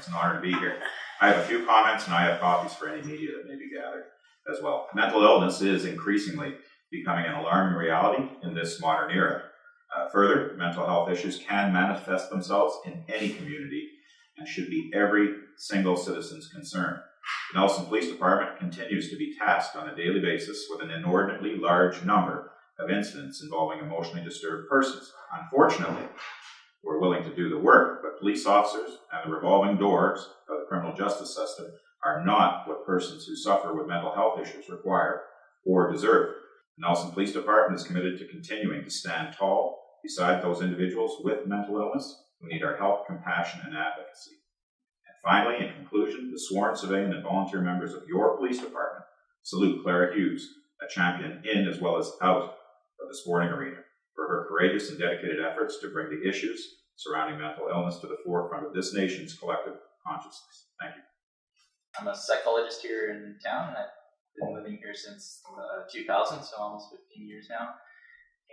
It's an honor to be here. I have a few comments, and I have copies for any media that may be gathered as well. Mental illness is increasingly becoming an alarming reality in this modern era. Further, mental health issues can manifest themselves in any community and should be every single citizen's concern. The Nelson Police Department continues to be tasked on a daily basis with an inordinately large number of incidents involving emotionally disturbed persons. Unfortunately, we're willing to do the work, but police officers and the revolving doors of the criminal justice system are not what persons who suffer with mental health issues require or deserve. The Nelson Police Department is committed to continuing to stand tall beside those individuals with mental illness who need our help, compassion, and advocacy. And finally, in conclusion, the sworn civilian and volunteer members of your police department salute Clara Hughes, a champion in as well as out of the sporting arena, for her courageous and dedicated efforts to bring the issues surrounding mental illness to the forefront of this nation's collective consciousness. Thank you. I'm a psychologist here in town, and I've been living here since 2000, so almost 15 years now.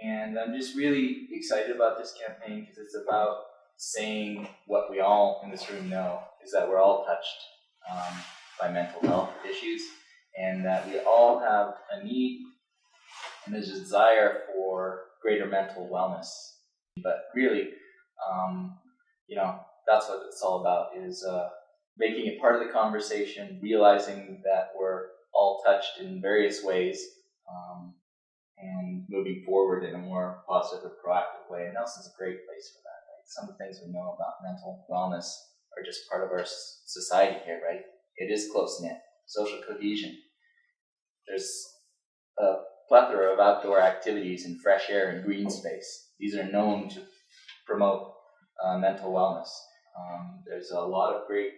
And I'm just really excited about this campaign because it's about saying what we all in this room know, is that we're all touched by mental health issues, and that we all have a need and a desire for greater mental wellness. But really, that's what it's all about, is making it part of the conversation, realizing that we're all touched in various ways, and moving forward in a more positive or proactive way. And Nelson's a great place for that, right? Some of the things we know about mental wellness are just part of our society here, right? It is close-knit, social cohesion. There's a plethora of outdoor activities and fresh air and green space. These are known to promote mental wellness. There's a lot of great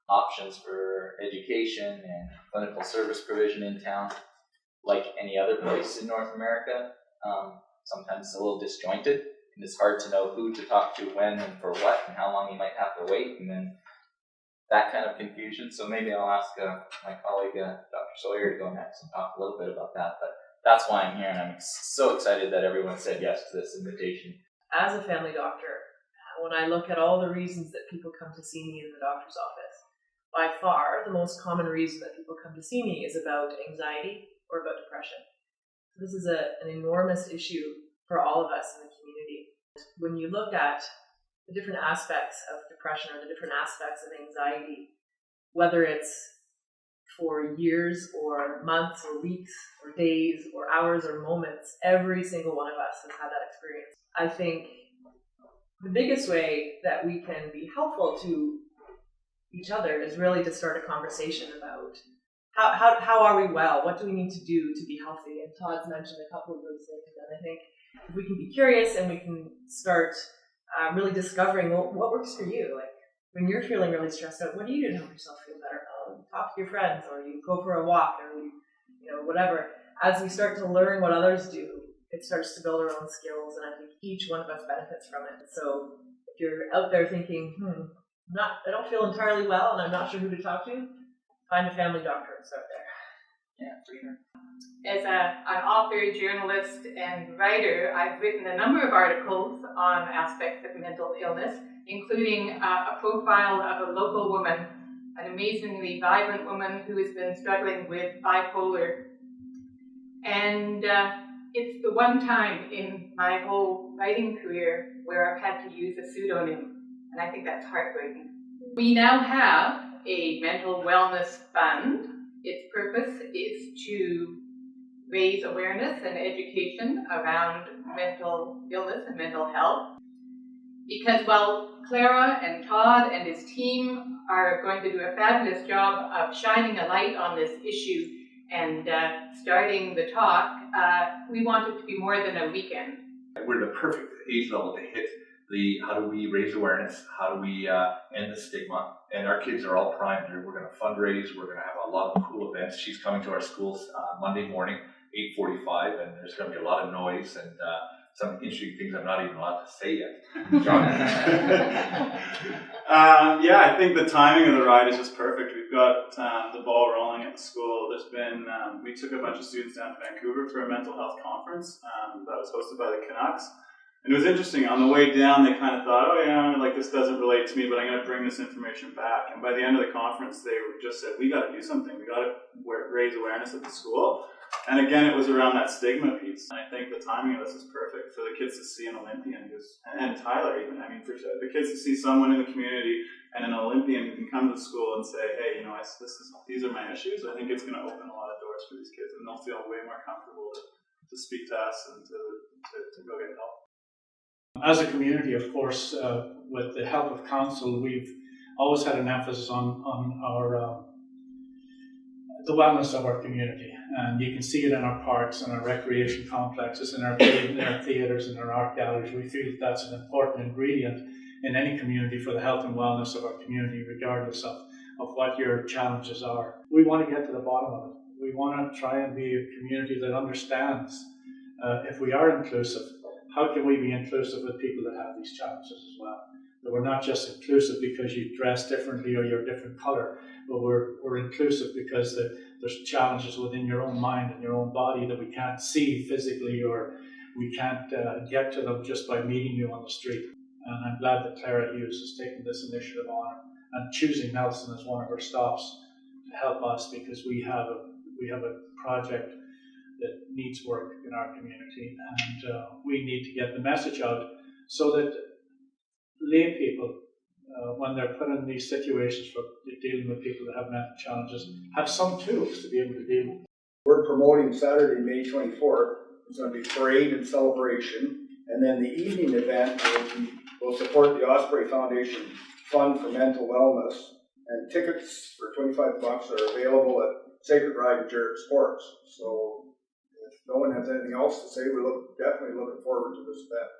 options for education and clinical service provision in town. Like any other place in North America, sometimes it's a little disjointed, and it's hard to know who to talk to when and for what, and how long you might have to wait, and then that kind of confusion. So maybe I'll ask my colleague, Dr. Sawyer, to go next and talk a little bit about that. But that's why I'm here, and I'm so excited that everyone said yes to this invitation. As a family doctor, when I look at all the reasons that people come to see me in the doctor's office, by far the most common reason that people come to see me is about anxiety or about depression. So this is an enormous issue for all of us in the community. When you look at the different aspects of depression or the different aspects of anxiety, whether it's for years or months or weeks or days or hours or moments, every single one of us has had that experience. I think the biggest way that we can be helpful to each other is really to start a conversation about how are we well? What do we need to do to be healthy? And Todd's mentioned a couple of those things, and I think if we can be curious and we can start really discovering what works for you. Like when you're feeling really stressed out, what do you do to help yourself feel better? You talk to your friends, or you go for a walk, or whatever. As we start to learn what others do, it starts to build our own skills, and I think each one of us benefits from it. So if you're out there thinking, I don't feel entirely well, and I'm not sure who to talk to, find a family doctor and start there. Yeah, for sure. As an author, journalist, and writer, I've written a number of articles on aspects of mental illness, including a profile of a local woman, an amazingly vibrant woman who has been struggling with bipolar. And it's the one time in my whole writing career where I've had to use a pseudonym, and I think that's heartbreaking. We now have a mental wellness fund. Its purpose is to raise awareness and education around mental illness and mental health. Because while Clara and Todd and his team are going to do a fabulous job of shining a light on this issue and starting the talk, we want it to be more than a weekend. We're the perfect age level to hit the how do we raise awareness, how do we end the stigma, and our kids are all primed. We're going to fundraise, we're going to have a lot of cool events. She's coming to our schools Monday morning, 8:45, and there's going to be a lot of noise and some interesting things I'm not even allowed to say yet. John? I think the timing of the ride is just perfect. We've got the ball rolling at the school. There's been, we took a bunch of students down to Vancouver for a mental health conference that was hosted by the Canucks. And it was interesting, on the way down, they kind of thought, oh yeah, like this doesn't relate to me, but I'm going to bring this information back. And by the end of the conference, they just said, we got to do something. We got to raise awareness at the school. And again, it was around that stigma piece. And I think the timing of this is perfect for the kids to see an Olympian and Tyler even. I mean, for sure, the kids to see someone in the community and an Olympian who can come to the school and say, hey, you know, these are my issues. I think it's going to open a lot of doors for these kids, and they'll feel way more comfortable to speak to us and to go get help. As a community, of course, with the help of council, we've always had an emphasis on our the wellness of our community, and you can see it in our parks and our recreation complexes, in our theatres and our art galleries. We feel that that's an important ingredient in any community for the health and wellness of our community, regardless of what your challenges are. We want to get to the bottom of it. We want to try and be a community that understands if we are inclusive, how can we be inclusive with people that have these challenges as well? That we're not just inclusive because you dress differently or you're a different color, but we're inclusive because there's challenges within your own mind and your own body that we can't see physically, or we can't get to them just by meeting you on the street. And I'm glad that Clara Hughes has taken this initiative on and choosing Nelson as one of her stops to help us, because we have a project that needs work in our community, and we need to get the message out so that lay people, when they're put in these situations for dealing with people that have mental challenges, have some tools to be able to deal with. We're promoting Saturday, May 24th. It's going to be parade and celebration, and then the evening event will support the Osprey Foundation Fund for Mental Wellness, and tickets for $25 are available at Sacred Ride and Jarrett Sports. So if no one has anything else to say, we're definitely looking forward to this event.